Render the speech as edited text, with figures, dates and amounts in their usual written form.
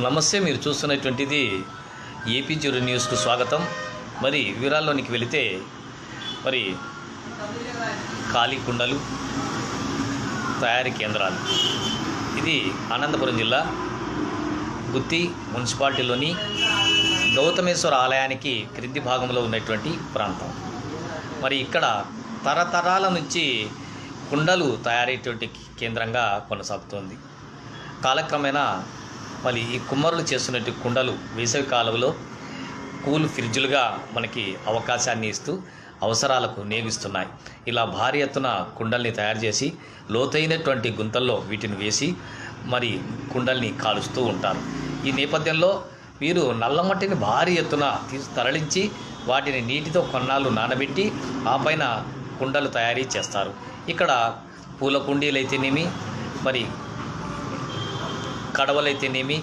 నమస్తే, మీరు చూస్తున్నటువంటిది AP jury న్యూస్కు స్వాగతం. మరి వివరాల్లోనికి వెళితే మరి ఖాళీ కుండలు తయారీ కేంద్రాలు, ఇది అనంతపురం జిల్లా గుత్తి మున్సిపాలిటీలోని గౌతమేశ్వర ఆలయానికి క్రింది భాగంలో ఉన్నటువంటి ప్రాంతం. మరి ఇక్కడ తరతరాల నుంచి కుండలు తయారయ్యేటువంటి కేంద్రంగా కొనసాగుతోంది. కాలక్రమేణా మరి ఈ కుమ్మరులు చేస్తున్నట్టు కుండలు వేసవి కాలంలో కూల్ ఫ్రిడ్జులుగా మనకి అవకాశాన్ని ఇస్తూ అవసరాలకు నియోగిస్తున్నాయి. ఇలా భారీ ఎత్తున కుండల్ని తయారు చేసి లోతైనటువంటి గుంతల్లో వీటిని వేసి మరి కుండల్ని కాలుస్తూ ఉంటారు. ఈ నేపథ్యంలో వీరు నల్లమట్టిని భారీ ఎత్తున తరలించి వాటిని నీటితో కొన్నాళ్ళు నానబెట్టి ఆ పైన కుండలు తయారీ చేస్తారు. ఇక్కడ పూల కుండీలు అయితేనేమి, మరి కడవలైతేనేమి,